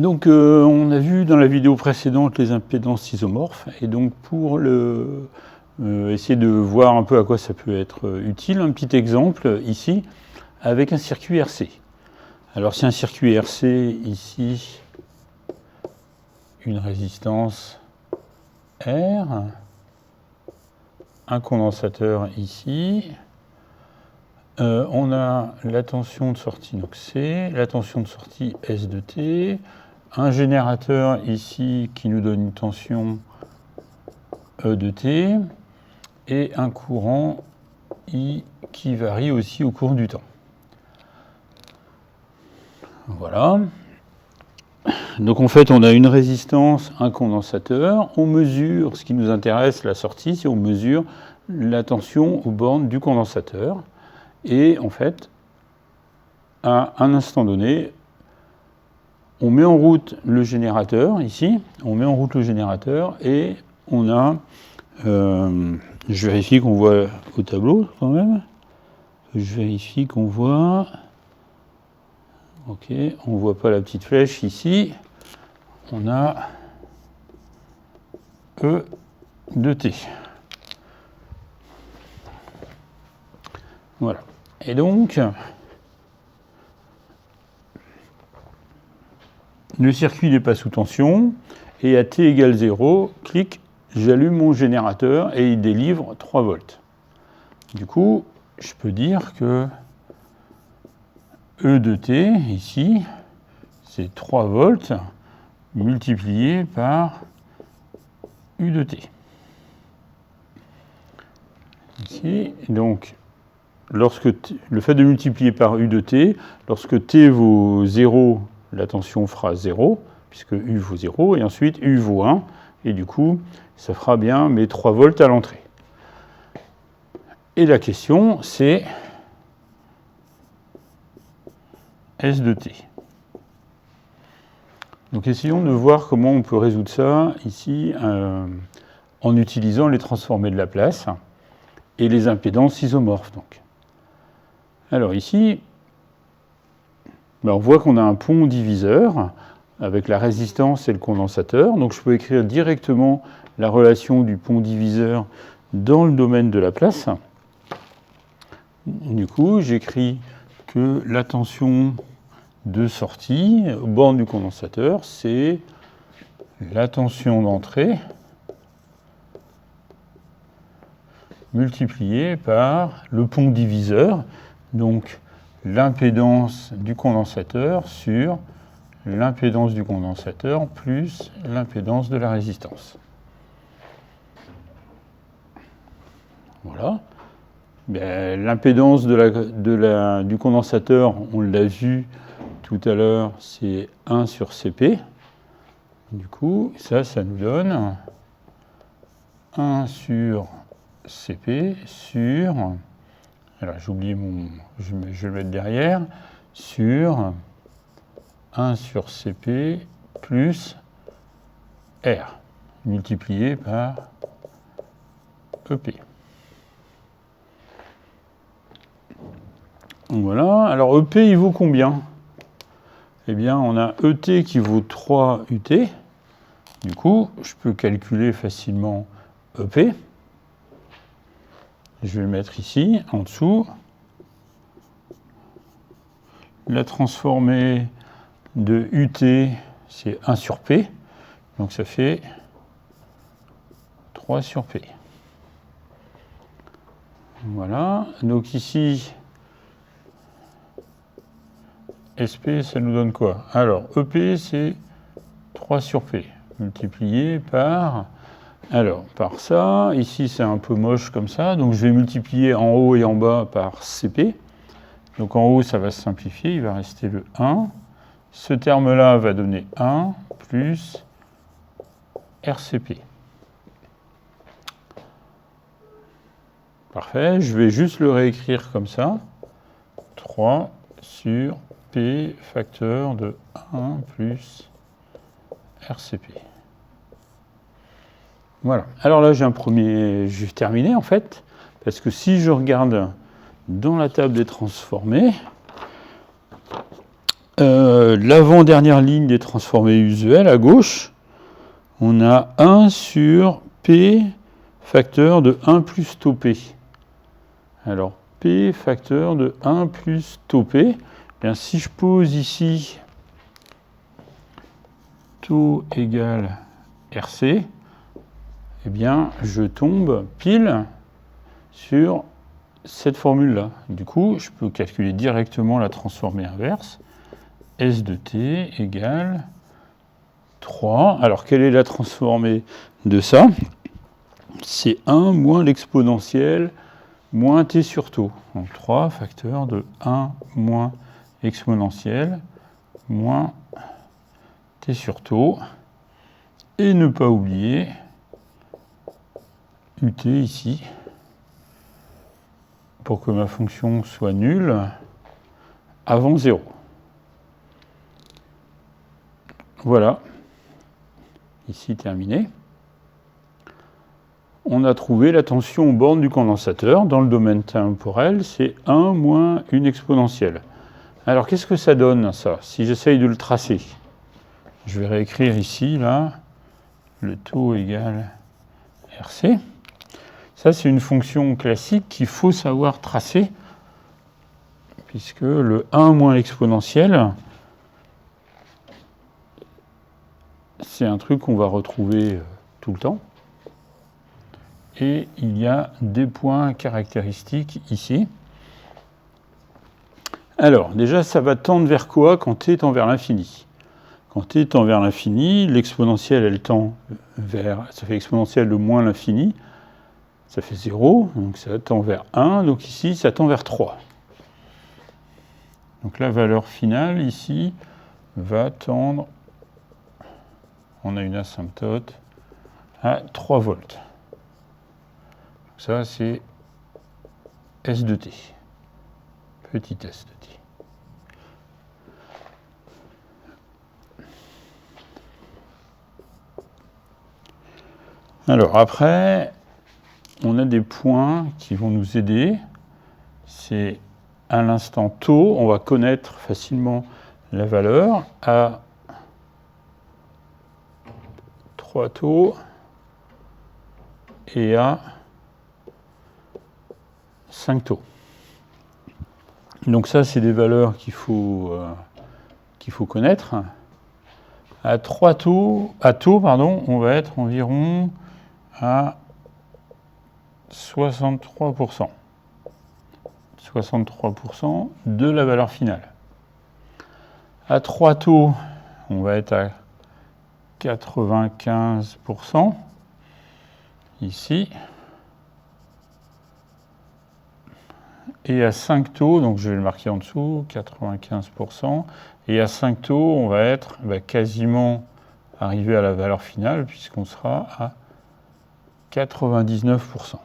Donc on a vu dans la vidéo précédente les impédances isomorphes, et donc pour essayer de voir un peu à quoi ça peut être utile, un petit exemple ici avec un circuit RC. Alors c'est un circuit RC ici, une résistance R, un condensateur ici, on a la tension de sortie donc C, la tension de sortie S de T, un générateur ici qui nous donne une tension E de T et un courant I qui varie aussi au cours du temps. Voilà. Donc en fait on a une résistance, un condensateur, on mesure, ce qui nous intéresse, la sortie, si on mesure la tension aux bornes du condensateur. Et en fait, à un instant donné, on met en route le générateur, ici, on met en route le générateur et on a, je vérifie qu'on voit au tableau quand même, je vérifie qu'on voit, ok, on ne voit pas la petite flèche ici, on a E de T. Voilà. Et donc, le circuit n'est pas sous tension, et à T égale 0, clic, j'allume mon générateur et il délivre 3 volts. Du coup, je peux dire que E de T, ici, c'est 3 volts multiplié par U de T. Ici, donc, le fait de multiplier par U de T, lorsque T vaut 0, la tension fera 0, puisque U vaut 0, et ensuite U vaut 1, et du coup, ça fera bien mes 3 volts à l'entrée. Et la question, c'est S de T. Donc essayons de voir comment on peut résoudre ça ici en utilisant les transformés de Laplace et les impédances isomorphes. Donc. Alors ici, on voit qu'on a un pont diviseur avec la résistance et le condensateur. Donc je peux écrire directement la relation du pont diviseur dans le domaine de Laplace. Du coup, j'écris que la tension de sortie aux bornes du condensateur, c'est la tension d'entrée multipliée par le pont diviseur, donc l'impédance du condensateur sur l'impédance du condensateur plus l'impédance de la résistance. Voilà. L'impédance du condensateur, on l'a vu tout à l'heure, c'est 1 sur Cp. Du coup, ça nous donne 1 sur Cp sur, alors j'ai oublié je vais le mettre derrière, sur 1 sur Cp plus R, multiplié par Ep. Voilà, alors Ep, il vaut combien? Eh bien, on a Et qui vaut 3 UT. Du coup, je peux calculer facilement Ep. Je vais le mettre ici, en dessous. La transformée de UT, c'est 1 sur P. Donc ça fait 3 sur P. Voilà. Donc ici, SP, ça nous donne quoi? Alors, EP, c'est 3 sur P, multiplié par... Alors, par ça, ici, c'est un peu moche comme ça, donc je vais multiplier en haut et en bas par CP. Donc en haut, ça va se simplifier, il va rester le 1. Ce terme-là va donner 1 plus RCP. Parfait, je vais juste le réécrire comme ça. 3 sur P facteur de 1 plus RCP. Voilà. Alors là, j'ai terminé en fait, parce que si je regarde dans la table des transformés, l'avant-dernière ligne des transformés usuels, à gauche, on a 1 sur P facteur de 1 plus taux P. Alors, P facteur de 1 plus taux P, bien, si je pose ici taux égale RC, eh bien, je tombe pile sur cette formule-là. Du coup, je peux calculer directement la transformée inverse. S de t égale 3. Alors, quelle est la transformée de ça? C'est 1 moins l'exponentielle moins t sur taux. Donc 3 facteur de 1 moins exponentielle moins t sur taux. Et ne pas oublier ut ici, pour que ma fonction soit nulle avant 0. Voilà, ici terminé. On a trouvé la tension aux bornes du condensateur. Dans le domaine temporel, c'est 1 moins une exponentielle. Alors, qu'est-ce que ça donne, ça, si j'essaye de le tracer? Je vais réécrire ici, là, le taux égale RC. Ça, c'est une fonction classique qu'il faut savoir tracer, puisque le 1 moins l'exponentielle, c'est un truc qu'on va retrouver tout le temps. Et il y a des points caractéristiques ici. Alors, déjà, ça va tendre vers quoi quand t tend vers l'infini? Quand t tend vers l'infini, l'exponentielle, elle tend vers... Ça fait exponentielle de moins l'infini. Ça fait 0, donc ça tend vers 1. Donc ici, ça tend vers 3. Donc la valeur finale, ici, va tendre... On a une asymptote à 3 volts. Ça, c'est S de t. Petit s de t. Alors après, on a des points qui vont nous aider. C'est à l'instant taux, on va connaître facilement la valeur à 3 taux et à 5 taux. Donc ça, c'est des valeurs qu'il faut connaître. À 3 taux, on va être environ à 63%. 63% de la valeur finale. À 3 taux, on va être à 95% ici. Et à 5 taux, donc je vais le marquer en dessous, 95%. Et à 5 taux, on va être quasiment arrivé à la valeur finale, puisqu'on sera à 99%.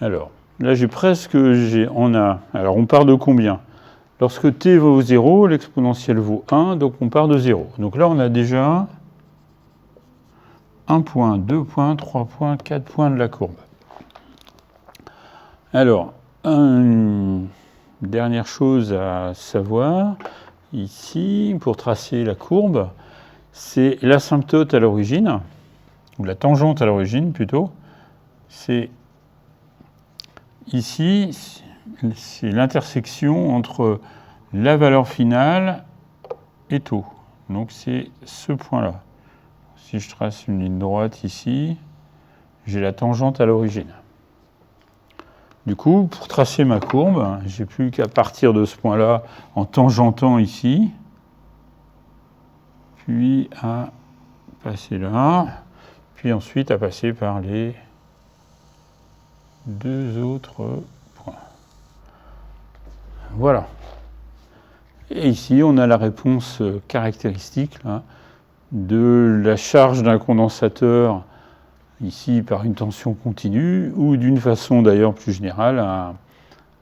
Alors, là, alors, on part de combien? Lorsque t vaut 0, l'exponentielle vaut 1, donc on part de 0. Donc là, on a déjà 1 point, 2 points, 3 points, 4 points de la courbe. Alors, une dernière chose à savoir, ici, pour tracer la courbe, c'est l'asymptote à l'origine, ou la tangente à l'origine plutôt. C'est ici, c'est l'intersection entre la valeur finale et taux. Donc c'est ce point-là. Si je trace une ligne droite ici, j'ai la tangente à l'origine. Du coup, pour tracer ma courbe, j'ai plus qu'à partir de ce point-là en tangentant ici, puis à passer là, puis ensuite à passer par les deux autres points. Voilà. Et ici, on a la réponse caractéristique là, de la charge d'un condensateur, ici par une tension continue, ou d'une façon d'ailleurs plus générale,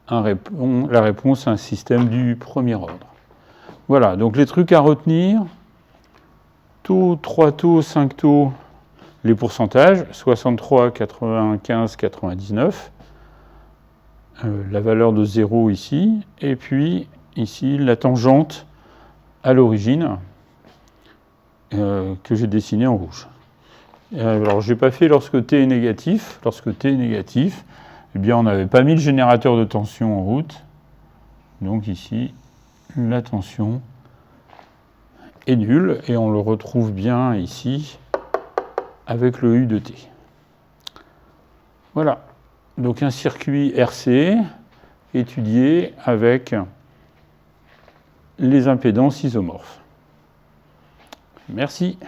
la réponse à un système du premier ordre. Voilà, donc les trucs à retenir, taux, 3 taux, 5 taux, les pourcentages, 63, 95, 99, la valeur de 0 ici, et puis ici la tangente à l'origine que j'ai dessinée en rouge. Alors je n'ai pas fait lorsque t est négatif. Lorsque t est négatif, eh bien on n'avait pas mis le générateur de tension en route. Donc ici, la tension est nulle, et on le retrouve bien ici avec le U de t. Voilà, donc un circuit RC étudié avec les impédances isomorphes. Merci.